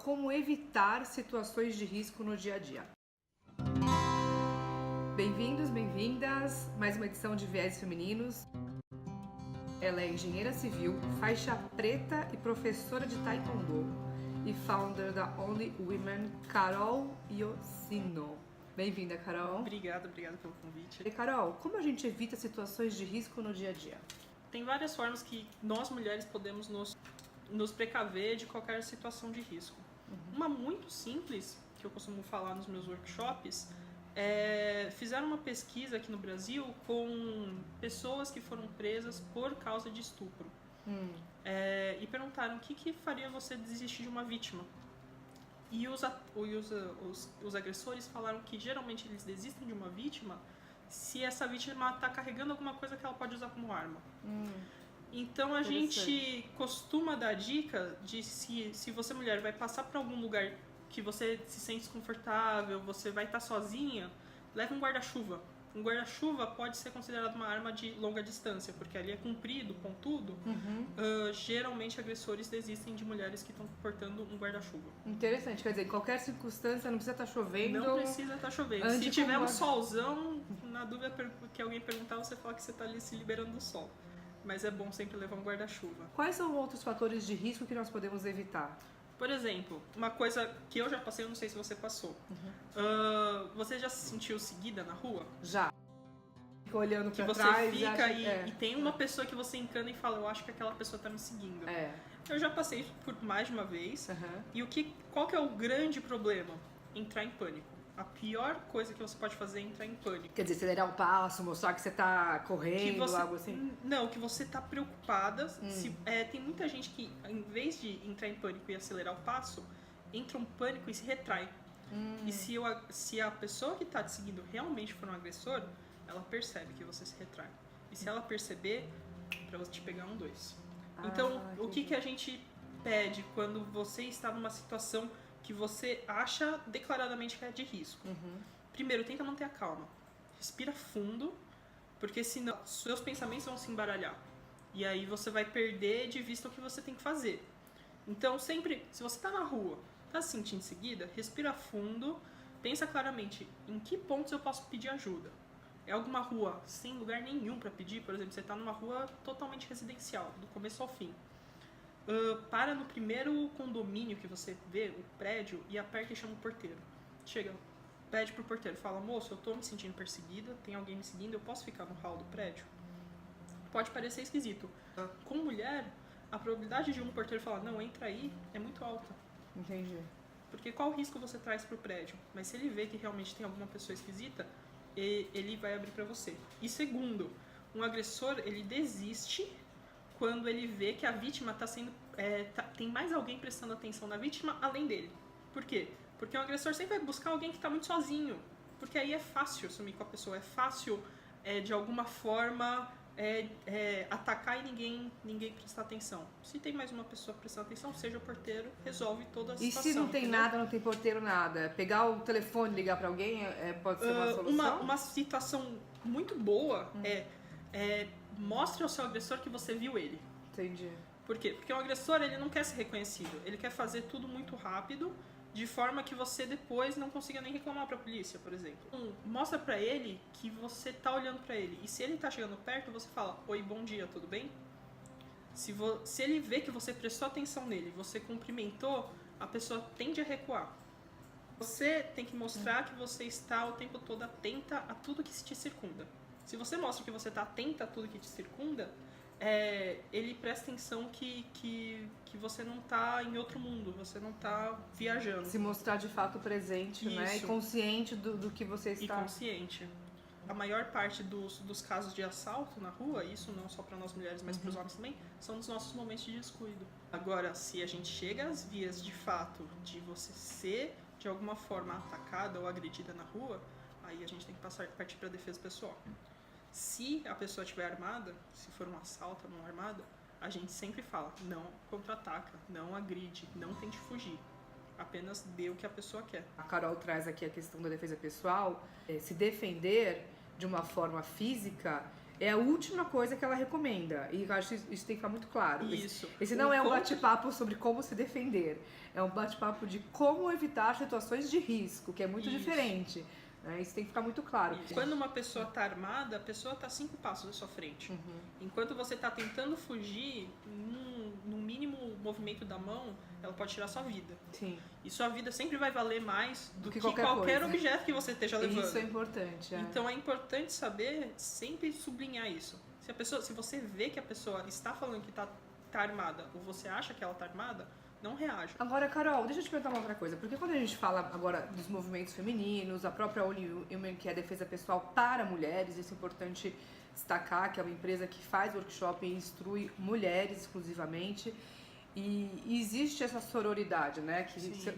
Como evitar situações de risco no dia a dia. Bem-vindos, bem-vindas, mais uma edição de Viés Femininos. Ela é engenheira civil, faixa preta e professora de taekwondo e founder da Only Women, Carol Yoshino. Bem-vinda, Carol. Obrigada pelo convite. E Carol, como a gente evita situações de risco no dia a dia? Tem várias formas que nós mulheres podemos nos precaver de qualquer situação de risco. Uma muito simples, que eu costumo falar nos meus workshops, fizeram uma pesquisa aqui no Brasil com pessoas que foram presas por causa de estupro. E perguntaram o que faria você desistir de uma vítima. E os agressores falaram que geralmente eles desistem de uma vítima se essa vítima está carregando alguma coisa que ela pode usar como arma. Então a gente costuma dar dica de se você mulher vai passar por algum lugar que você se sente desconfortável, você vai estar sozinha, leve um guarda-chuva. Um guarda-chuva pode ser considerado uma arma de longa distância, porque ali é comprido, pontudo. Geralmente agressores desistem de mulheres que estão portando um guarda-chuva. Interessante, quer dizer, em qualquer circunstância não precisa estar chovendo. Não precisa estar chovendo. Se tiver um solzão, na dúvida que alguém perguntar, você fala que você está ali se liberando do sol. Mas é bom sempre levar um guarda-chuva. Quais são outros fatores de risco que nós podemos evitar? Por exemplo, uma coisa que eu já passei, eu não sei se você passou. Você já se sentiu seguida na rua? Já. Fica olhando pra que você trás fica e tem uma pessoa que você encana e fala, eu acho que aquela pessoa tá me seguindo. Eu já passei por mais de uma vez. E qual que é o grande problema? Entrar em pânico. A pior coisa que você pode fazer é entrar em pânico. Quer dizer, acelerar o passo, mostrar que você tá correndo, algo assim? Não, que você tá preocupada. Tem muita gente que, em vez de entrar em pânico e acelerar o passo, entra em pânico e se retrai. E se a pessoa que tá te seguindo realmente for um agressor, ela percebe que você se retrai. E se ela perceber, pra você te pegar 2. Então, o que a gente pede quando você está numa situação que você acha declaradamente que é de risco? Primeiro, tenta manter a calma. Respira fundo, porque senão seus pensamentos vão se embaralhar. E aí você vai perder de vista o que você tem que fazer. Então, sempre, se você está na rua, está se sentindo seguida, respira fundo, pensa claramente em que pontos eu posso pedir ajuda. É alguma rua sem lugar nenhum para pedir? Por exemplo, você está numa rua totalmente residencial, do começo ao fim. Para no primeiro condomínio que você vê, o prédio, e aperta e chama o porteiro. Chega, pede pro porteiro, fala, moço, eu tô me sentindo perseguida, tem alguém me seguindo, eu posso ficar no hall do prédio? Pode parecer esquisito. Com mulher, a probabilidade de um porteiro falar, não, entra aí, é muito alta. Entendi. Porque qual risco você traz pro prédio? Mas se ele vê que realmente tem alguma pessoa esquisita, ele vai abrir pra você. E segundo, um agressor, ele desiste quando ele vê que a vítima está sendo... tem mais alguém prestando atenção na vítima além dele. Por quê? Porque o agressor sempre vai buscar alguém que está muito sozinho. Porque aí é fácil sumir com a pessoa, é fácil, de alguma forma, atacar e ninguém prestar atenção. Se tem mais uma pessoa prestando atenção, seja o porteiro, resolve toda a situação. E se não tem nada, não tem porteiro, nada? Pegar o telefone e ligar para alguém pode ser uma solução? Uma situação muito boa mostre ao seu agressor que você viu ele. Entendi. Por quê? Porque o agressor, ele não quer ser reconhecido. Ele quer fazer tudo muito rápido, de forma que você depois não consiga nem reclamar pra polícia, por exemplo. Mostra pra ele que você tá olhando pra ele. E se ele tá chegando perto, você fala, oi, bom dia, tudo bem? Se ele vê que você prestou atenção nele, você cumprimentou, a pessoa tende a recuar. Você tem que mostrar que você está o tempo todo atenta a tudo que te circunda. Se você mostra que você está atenta a tudo que te circunda, ele presta atenção que você não está em outro mundo, você não está viajando. Se mostrar de fato presente, né? E consciente do que você está. E consciente. A maior parte dos casos de assalto na rua, isso não só para nós mulheres, mas para os homens também, são nos nossos momentos de descuido. Agora, se a gente chega às vias de fato de você ser de alguma forma atacada ou agredida na rua, aí a gente tem que partir para a defesa pessoal. Se a pessoa estiver armada, se for um assalto, não armada, a gente sempre fala, não contra-ataca, não agride, não tente fugir. Apenas dê o que a pessoa quer. A Carol traz aqui a questão da defesa pessoal. Se defender de uma forma física é a última coisa que ela recomenda. E eu acho que isso tem que ficar muito claro. Isso. Esse não é um bate-papo sobre como se defender. É um bate-papo de como evitar situações de risco, que é muito diferente. Né? Isso tem que ficar muito claro. Quando uma pessoa está armada, a pessoa está 5 passos à sua frente. Enquanto você está tentando fugir, no mínimo movimento da mão, ela pode tirar sua vida. Sim. E sua vida sempre vai valer mais do que qualquer objeto que você esteja levando. Isso é importante. Então é importante saber, sempre sublinhar isso. Se você vê que a pessoa está falando que está armada, ou você acha que ela está armada, não reaja. Agora, Carol, deixa eu te perguntar uma outra coisa. Porque quando a gente fala agora dos movimentos femininos, a própria Only Women, que é a defesa pessoal para mulheres, isso é importante destacar, que é uma empresa que faz workshop e instrui mulheres exclusivamente. E existe essa sororidade, né?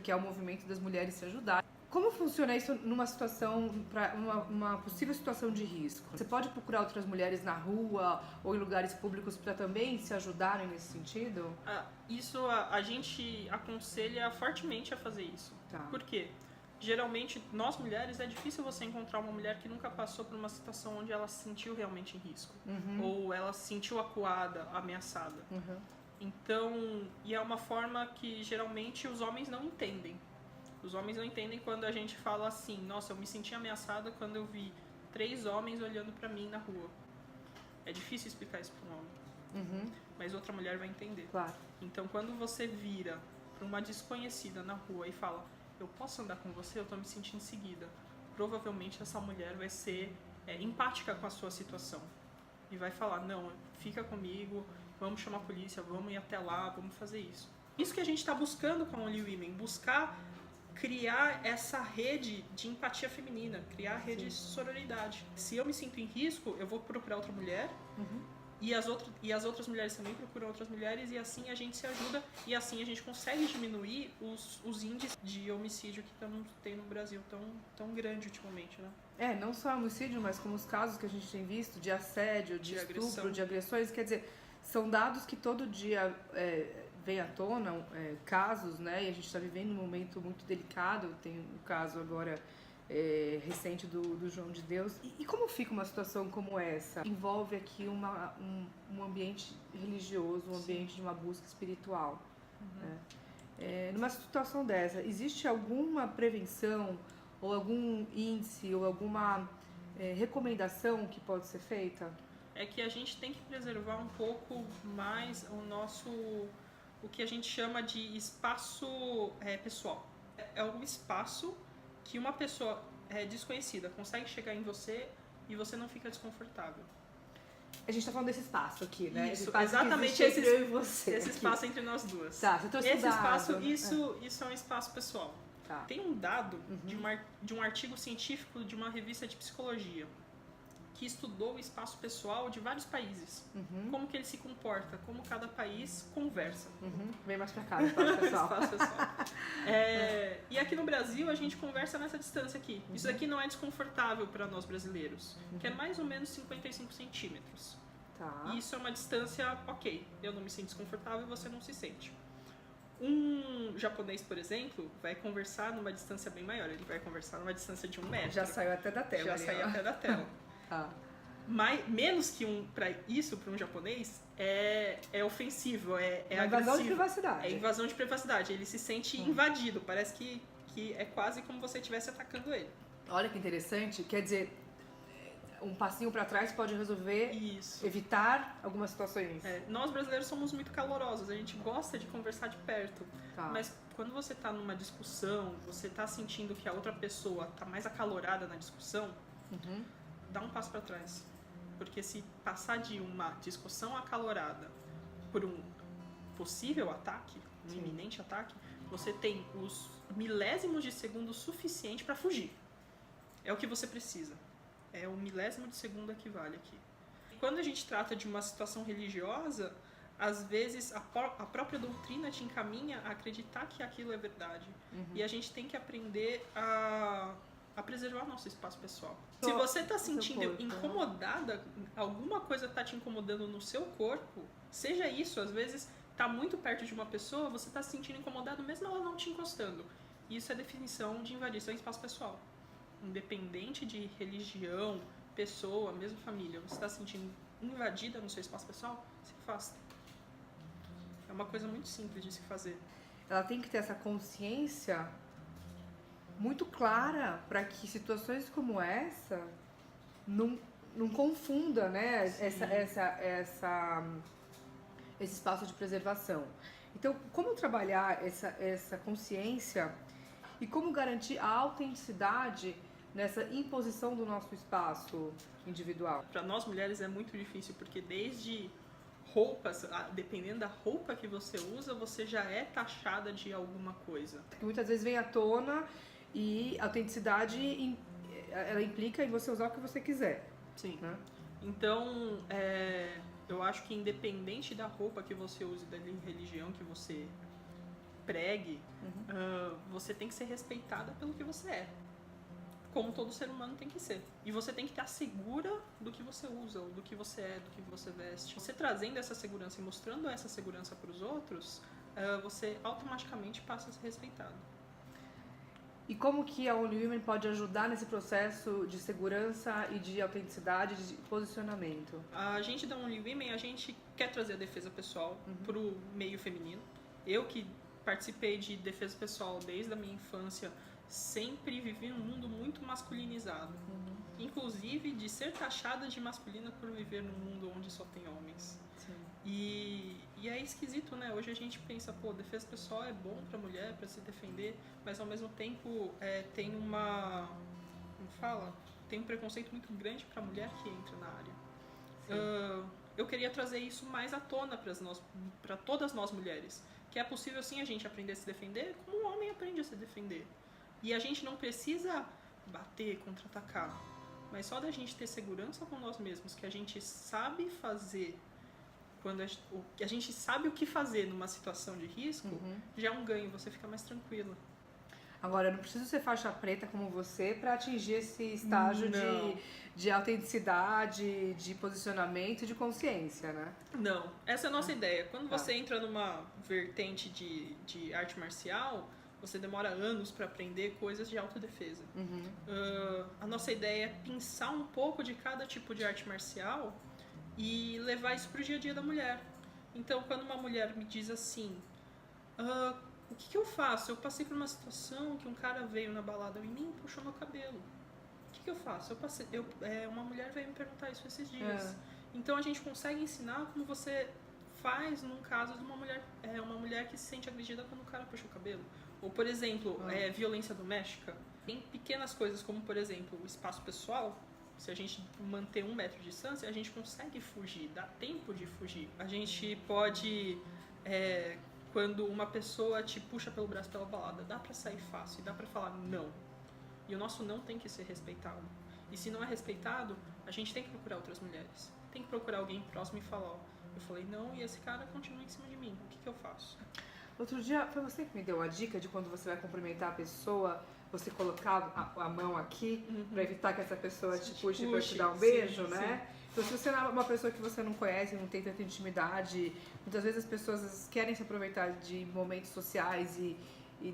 Que é o movimento das mulheres se ajudarem. Como funciona isso numa situação, para uma possível situação de risco? Você pode procurar outras mulheres na rua ou em lugares públicos para também se ajudarem nesse sentido? Isso a gente aconselha fortemente a fazer isso. Tá. Por quê? Geralmente, nós mulheres, é difícil você encontrar uma mulher que nunca passou por uma situação onde ela se sentiu realmente em risco. Ou ela se sentiu acuada, ameaçada. Então, e é uma forma que geralmente os homens não entendem. Os homens não entendem quando a gente fala assim, nossa, eu me senti ameaçada quando eu vi 3 homens olhando pra mim na rua. É difícil explicar isso pra um homem. Mas outra mulher vai entender. Claro. Então, quando você vira pra uma desconhecida na rua e fala, eu posso andar com você? Eu tô me sentindo seguida. Provavelmente essa mulher vai ser empática com a sua situação. E vai falar, não, fica comigo, vamos chamar a polícia, vamos ir até lá, vamos fazer isso. Isso que a gente está buscando com a Only Women, buscar criar essa rede de empatia feminina, criar a rede de sororidade. Se eu me sinto em risco, eu vou procurar outra mulher, e as outras mulheres também procuram outras mulheres, e assim a gente se ajuda, e assim a gente consegue diminuir os índices de homicídio que estamos tendo no Brasil tão grande ultimamente, né? Não só homicídio, mas como os casos que a gente tem visto de assédio, de estupro, agressão. De agressões, quer dizer, são dados que todo dia vem à tona, casos, né? E a gente está vivendo um momento muito delicado. Tem um caso agora recente do João de Deus. E como fica uma situação como essa? Envolve aqui um ambiente religioso, um ambiente de uma busca espiritual. Né? Numa situação dessa, existe alguma prevenção ou algum índice ou alguma recomendação que pode ser feita? É que a gente tem que preservar um pouco mais o que a gente chama de espaço pessoal. É um espaço que uma pessoa desconhecida consegue chegar em você e você não fica desconfortável. A gente tá falando desse espaço aqui, né? Isso, espaço exatamente entre eu e você. Esse espaço entre nós duas. Tá, você trouxe esse espaço, dado. isso é um espaço pessoal. Tá. Tem um dado de um artigo científico de uma revista de psicologia que estudou o espaço pessoal de vários países. Como que ele se comporta, como cada país conversa. Vem mais pra cá, o espaço pessoal. Espaço pessoal. E aqui no Brasil a gente conversa nessa distância aqui. Isso aqui não é desconfortável para nós brasileiros, que é mais ou menos 55 centímetros. Tá. E isso é uma distância ok. Eu não me sinto desconfortável e você não se sente. Um japonês, por exemplo, vai conversar numa distância bem maior. Ele vai conversar numa distância de 1 metro. Já saiu até da tela. Já saiu até da tela. Tá. Menos que para um japonês é ofensivo, é invasão agressivo. de privacidade. É invasão de privacidade. Ele se sente invadido. Parece que é quase como você estivesse atacando ele. Olha que interessante. Quer dizer, um passinho para trás pode resolver, evitar algumas situações. Nós brasileiros somos muito calorosos. A gente gosta de conversar de perto. Tá. Mas quando você está numa discussão, você está sentindo que a outra pessoa está mais acalorada na discussão, dá um passo para trás. Porque se passar de uma discussão acalorada por um possível ataque, um iminente ataque, você tem os milésimos de segundo suficiente para fugir. É o que você precisa. É o milésimo de segundo que vale aqui. E quando a gente trata de uma situação religiosa, às vezes a própria doutrina te encaminha a acreditar que aquilo é verdade. E a gente tem que aprender a preservar nosso espaço pessoal. Se você está sentindo incomodada, alguma coisa está te incomodando no seu corpo, seja isso, às vezes está muito perto de uma pessoa, você está se sentindo incomodado mesmo ela não te encostando. Isso é definição de invadir seu espaço pessoal. Independente de religião, pessoa, mesmo família, você está se sentindo invadida no seu espaço pessoal, se afasta. É uma coisa muito simples de se fazer. Ela tem que ter essa consciência muito clara para que situações como essa não confunda, né, esse espaço de preservação. Então, como trabalhar essa consciência e como garantir a autenticidade nessa imposição do nosso espaço individual? Para nós mulheres é muito difícil, porque desde roupas, dependendo da roupa que você usa, você já é taxada de alguma coisa. Que muitas vezes vem à tona e a autenticidade ela implica em você usar o que você quiser. Sim. Né? Então, eu acho que independente da roupa que você use, da religião que você pregue, você tem que ser respeitada pelo que você é. Como todo ser humano tem que ser. E você tem que estar segura do que você usa, do que você é, do que você veste. Você trazendo essa segurança e mostrando essa segurança para os outros, você automaticamente passa a ser respeitado. E como que a Only Women pode ajudar nesse processo de segurança e de autenticidade, de posicionamento? A gente da Only Women, a gente quer trazer a defesa pessoal para o meio feminino. Eu que participei de defesa pessoal desde a minha infância, sempre vivi num mundo muito masculinizado. Inclusive de ser taxada de masculina por viver num mundo onde só tem homens. Sim. E é esquisito, né? Hoje a gente pensa, pô, defesa pessoal é bom pra mulher, pra se defender, mas ao mesmo tempo tem como fala? Tem um preconceito muito grande pra mulher que entra na área. Eu queria trazer isso mais à tona pra todas nós mulheres. Que é possível sim a gente aprender a se defender como um homem aprende a se defender. E a gente não precisa bater, contra-atacar. Mas só da gente ter segurança com nós mesmos, que a gente sabe fazer, quando a gente sabe o que fazer numa situação de risco, já é um ganho, você fica mais tranquila. Agora, eu não preciso ser faixa preta como você para atingir esse estágio de autenticidade, de posicionamento e de consciência, né? Não, essa é a nossa ideia. Quando você entra numa vertente de arte marcial, você demora anos para aprender coisas de autodefesa. A nossa ideia é pensar um pouco de cada tipo de arte marcial e levar isso pro dia a dia da mulher. Então, quando uma mulher me diz assim, o que eu faço? Eu passei por uma situação que um cara veio na balada em mim e puxou meu cabelo. O que eu faço? Uma mulher veio me perguntar isso esses dias. Então, a gente consegue ensinar como você faz num caso de uma mulher que se sente agredida quando o cara puxa o cabelo. Ou, por exemplo, violência doméstica. Tem pequenas coisas como, por exemplo, o espaço pessoal. Se a gente manter 1 metro de distância, a gente consegue fugir, dá tempo de fugir. A gente pode, quando uma pessoa te puxa pelo braço pela balada, dá pra sair fácil, dá pra falar não. E o nosso não tem que ser respeitado. E se não é respeitado, a gente tem que procurar outras mulheres. Tem que procurar alguém próximo e falar, eu falei não e esse cara continua em cima de mim, o que eu faço? Outro dia, foi você que me deu a dica de quando você vai cumprimentar a pessoa, você colocar a mão aqui para evitar que essa pessoa te puxe para te dar um beijo, né? Sim. Então, se você é uma pessoa que você não conhece, não tem tanta intimidade, muitas vezes as pessoas querem se aproveitar de momentos sociais e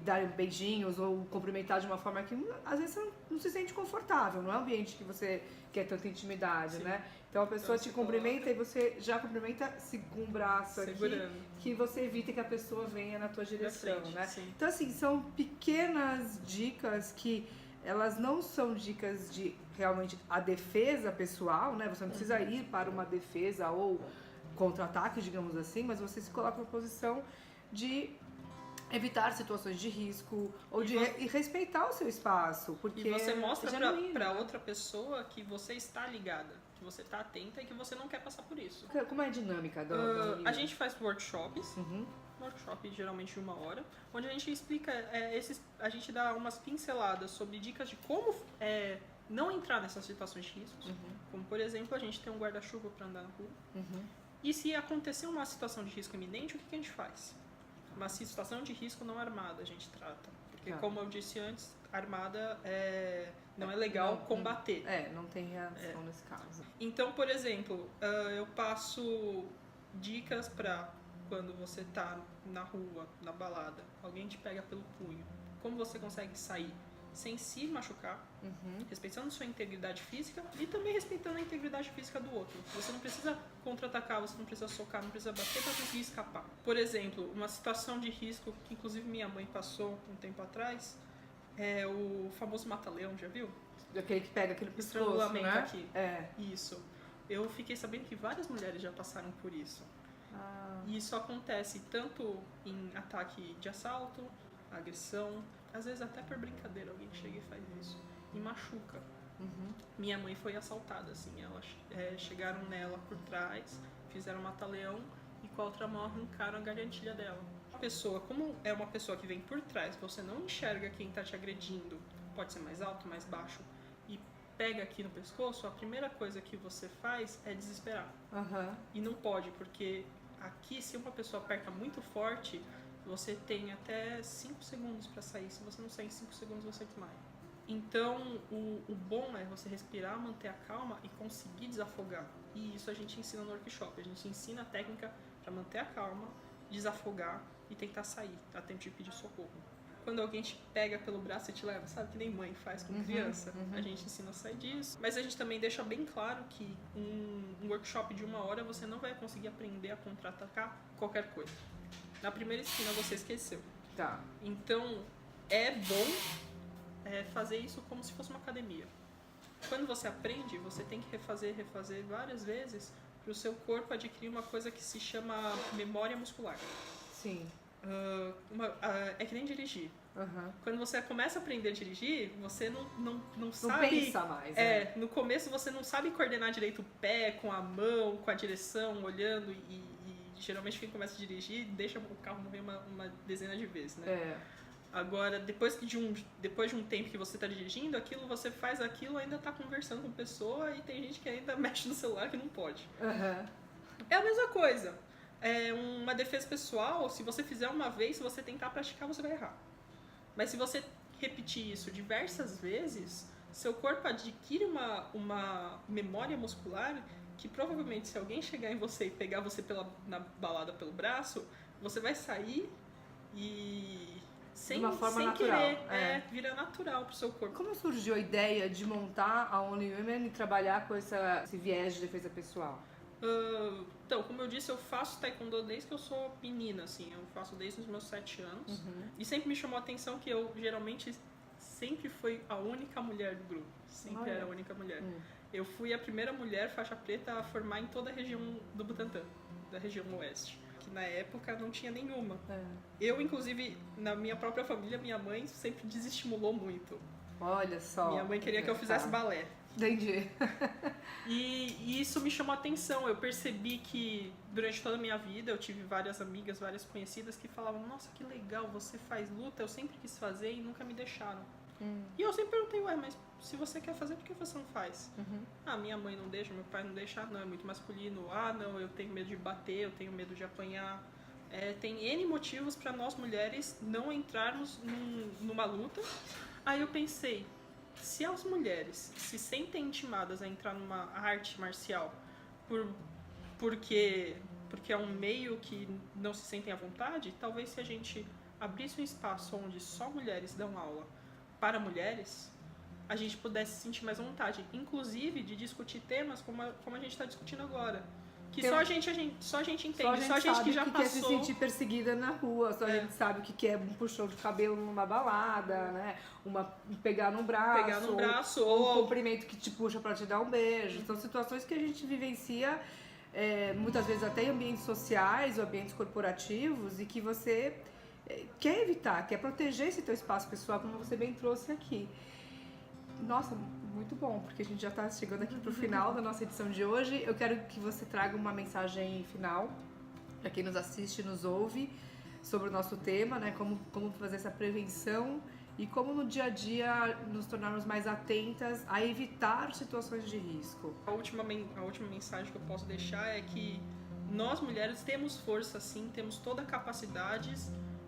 dar beijinhos ou cumprimentar de uma forma que às vezes você não se sente confortável, não é um ambiente que você quer tanta intimidade, né? Então a pessoa te cumprimenta e você já cumprimenta com o braço segurando aqui, que você evita que a pessoa venha na tua direção, né? Sim. Então assim, são pequenas dicas que elas não são dicas de realmente a defesa pessoal, né? Você não precisa ir para uma defesa ou contra-ataque, digamos assim, mas você se coloca numa posição de evitar situações de risco ou e respeitar o seu espaço, porque e você mostra para outra pessoa que você está ligada, que você está atenta e que você não quer passar por isso. Como é a dinâmica a gente faz workshops, workshop geralmente de 1 hora, onde a gente explica a gente dá umas pinceladas sobre dicas de como não entrar nessas situações de riscos, como por exemplo a gente tem um guarda-chuva para andar na rua, e se acontecer uma situação de risco iminente, o que a gente faz? Uma situação de risco não armada a gente trata. Porque, como eu disse antes, armada não é legal combater. Não tem reação nesse caso. Então, por exemplo, eu passo dicas para quando você tá na rua, na balada, alguém te pega pelo punho. Como você consegue sair sem se machucar, respeitando sua integridade física e também respeitando a integridade física do outro. Você não precisa contra-atacar, você não precisa socar, não precisa bater para conseguir escapar. Por exemplo, uma situação de risco que inclusive minha mãe passou um tempo atrás é o famoso mata-leão, já viu? Aquele que pega aquele pescoço, Estrangulamento, né? aqui. Isso. Eu fiquei sabendo que várias mulheres já passaram por isso. E isso acontece tanto em ataque de assalto, agressão, às vezes até por brincadeira alguém chega e faz isso e machuca. Minha mãe foi assaltada, assim, chegaram nela por trás, fizeram um mata-leão e com a outra mão arrancaram a gargantilha dela. A pessoa, como é uma pessoa que vem por trás, você não enxerga quem está te agredindo, pode ser mais alto, mais baixo, e pega aqui no pescoço, a primeira coisa que você faz é desesperar. E não pode, porque aqui, se uma pessoa aperta muito forte, você tem até 5 segundos para sair. Se você não sair em 5 segundos, você desmaia. Então, o bom é você respirar, manter a calma e conseguir desafogar. E isso a gente ensina no workshop. A gente ensina a técnica para manter a calma, desafogar e tentar sair a tempo de pedir socorro. Quando alguém te pega pelo braço e te leva, sabe que nem mãe faz com criança? A gente ensina a sair disso. Mas a gente também deixa bem claro que um workshop de 1 hora você não vai conseguir aprender a contra-atacar qualquer coisa. Na primeira esquina você esqueceu. Tá. Então, é bom fazer isso como se fosse uma academia. Quando você aprende, você tem que refazer várias vezes para o seu corpo adquirir uma coisa que se chama memória muscular. Sim. É que nem dirigir. Quando você começa a aprender a dirigir, você não sabe... Não pensa mais. No começo você não sabe coordenar direito o pé, com a mão, com a direção, olhando e geralmente quem começa a dirigir deixa o carro morrer uma dezena de vezes, né? Agora, depois de um tempo que você está dirigindo, você faz aquilo, ainda está conversando com a pessoa e tem gente que ainda mexe no celular que não pode. É a mesma coisa. É uma defesa pessoal, se você fizer uma vez, se você tentar praticar, você vai errar. Mas se você repetir isso diversas vezes, seu corpo adquire uma memória muscular que provavelmente se alguém chegar em você e pegar você na balada pelo braço, você vai sair e sem natural. querer, vira natural pro seu corpo. Como surgiu a ideia de montar a Only Women e trabalhar com esse viés de defesa pessoal? Então, como eu disse, eu faço taekwondo desde que eu sou menina, assim, eu faço desde os meus 7 anos. E sempre me chamou a atenção que eu geralmente sempre fui a única mulher do grupo. Sempre era a única mulher. Eu fui a primeira mulher faixa preta a formar em toda a região do Butantã, da região oeste, que na época não tinha nenhuma. Eu, inclusive, na minha própria família, minha mãe sempre desestimulou muito. Olha só. Minha mãe queria que eu fizesse balé. Entendi. E isso me chamou a atenção. Eu percebi que durante toda a minha vida eu tive várias amigas, várias conhecidas que falavam: nossa, que legal, você faz luta, eu sempre quis fazer e nunca me deixaram. E eu sempre perguntei: ué, mas se você quer fazer, por que você não faz? Minha mãe não deixa, meu pai não deixa, não, é muito masculino. Não, eu tenho medo de bater, eu tenho medo de apanhar. Tem N motivos para nós mulheres não entrarmos numa luta. Aí eu pensei, se as mulheres se sentem intimadas a entrar numa arte marcial porque é um meio que não se sentem à vontade, talvez se a gente abrisse um espaço onde só mulheres dão aula para mulheres, a gente pudesse se sentir mais à vontade, inclusive de discutir temas como a gente está discutindo agora. Que só a gente entende, só a gente que já passou. Só a gente quer se sentir perseguida na rua, só a gente sabe o que é um puxão de cabelo numa balada, né? Pegar no braço, ou um cumprimento que te puxa pra te dar um beijo. São situações que a gente vivencia, muitas vezes até em ambientes sociais ou ambientes corporativos, e que você quer evitar, quer proteger esse teu espaço pessoal, como você bem trouxe aqui. Nossa, muito bom, porque a gente já está chegando aqui pro final da nossa edição de hoje. Eu quero que você traga uma mensagem final para quem nos assiste e nos ouve sobre o nosso tema, né? Como fazer essa prevenção e como no dia a dia nos tornarmos mais atentas a evitar situações de risco. A última mensagem que eu posso deixar é que nós mulheres temos força, sim, temos toda a capacidade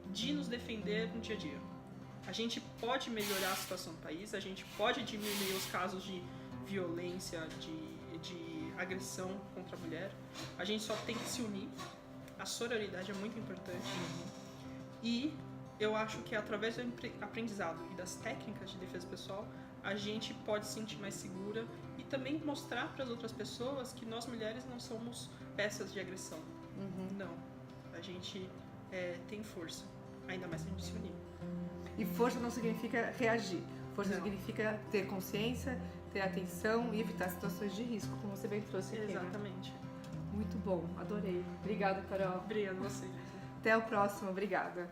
de nos defender no dia a dia. A gente pode melhorar a situação do país, a gente pode diminuir os casos de violência, de agressão contra a mulher. A gente só tem que se unir. A sororidade é muito importante. E eu acho que através do aprendizado e das técnicas de defesa pessoal, a gente pode se sentir mais segura e também mostrar para as outras pessoas que nós mulheres não somos peças de agressão. Não. A gente tem força, ainda mais se a gente se unir. E força não significa reagir. Força Não. significa ter consciência, ter atenção e evitar situações de risco, como você bem trouxe aqui. Exatamente. Né? Muito bom, adorei. Obrigada, Carol. Obrigada a você. Até o próximo, obrigada.